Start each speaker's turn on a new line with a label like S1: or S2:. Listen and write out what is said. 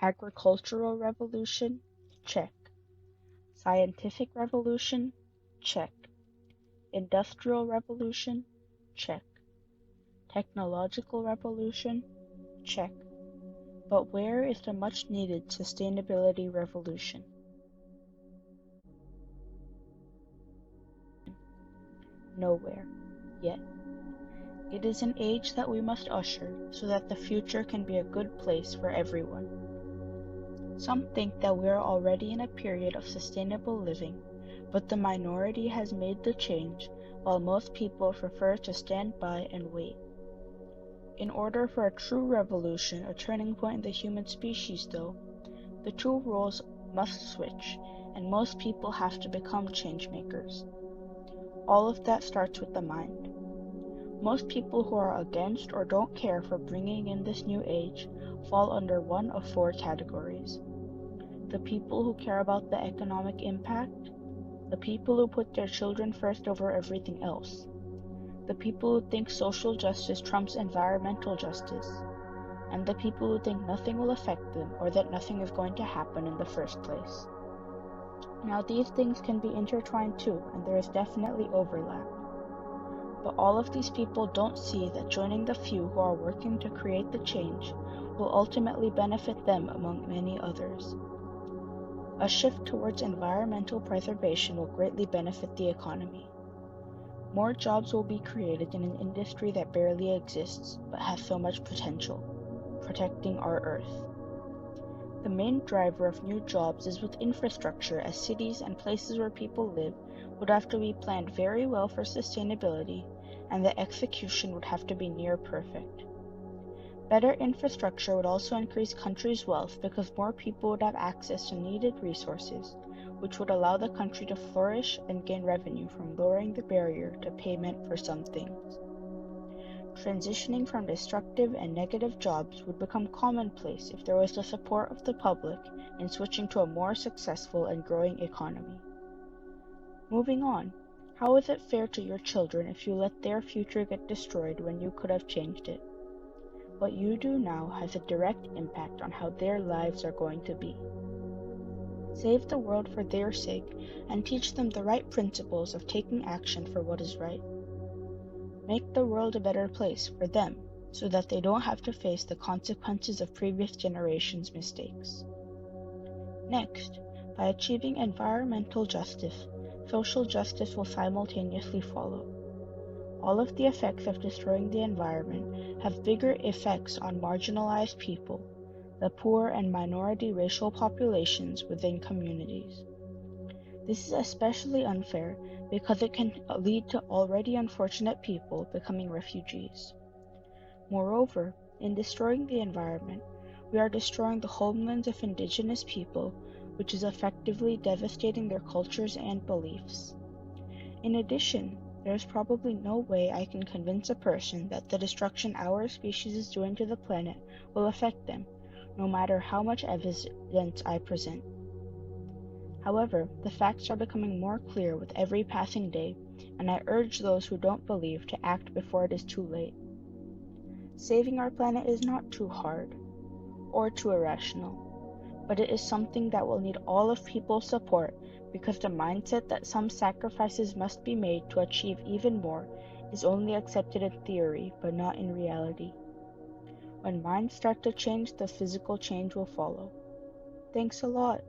S1: Agricultural revolution? Check. Scientific revolution? Check. Industrial revolution? Check. Technological revolution? Check. But where is the much needed sustainability revolution? Nowhere. Yet. It is an age that we must usher so that the future can be a good place for everyone. Some think that we are already in a period of sustainable living, but the minority has made the change, while most people prefer to stand by and wait. In order for a true revolution, a turning point in the human species though, the two roles must switch, and most people have to become changemakers. All of that starts with the mind. Most people who are against or don't care for bringing in this new age fall under one of four categories. The people who care about the economic impact, the people who put their children first over everything else, the people who think social justice trumps environmental justice, and the people who think nothing will affect them or that nothing is going to happen in the first place. Now these things can be intertwined too, and there is definitely overlap. But all of these people don't see that joining the few who are working to create the change will ultimately benefit them among many others. A shift towards environmental preservation will greatly benefit the economy. More jobs will be created in an industry that barely exists but has so much potential, protecting our Earth. The main driver of new jobs is with infrastructure, as cities and places where people live would have to be planned very well for sustainability, and the execution would have to be near perfect. Better infrastructure would also increase countries' wealth because more people would have access to needed resources, which would allow the country to flourish and gain revenue from lowering the barrier to payment for some things. Transitioning from destructive and negative jobs would become commonplace if there was the support of the public in switching to a more successful and growing economy. Moving on, how is it fair to your children if you let their future get destroyed when you could have changed it? What you do now has a direct impact on how their lives are going to be. Save the world for their sake and teach them the right principles of taking action for what is right. Make the world a better place for them so that they don't have to face the consequences of previous generations' mistakes. Next, by achieving environmental justice, social justice will simultaneously follow. All of the effects of destroying the environment have bigger effects on marginalized people, the poor and minority racial populations within communities. This is especially unfair because it can lead to already unfortunate people becoming refugees. Moreover, in destroying the environment, we are destroying the homelands of indigenous people, which is effectively devastating their cultures and beliefs. In addition, there is probably no way I can convince a person that the destruction our species is doing to the planet will affect them, no matter how much evidence I present. However, the facts are becoming more clear with every passing day, and I urge those who don't believe to act before it is too late. Saving our planet is not too hard or too irrational, but it is something that will need all of people's support because the mindset that some sacrifices must be made to achieve even more is only accepted in theory but not in reality. When minds start to change, the physical change will follow. Thanks a lot.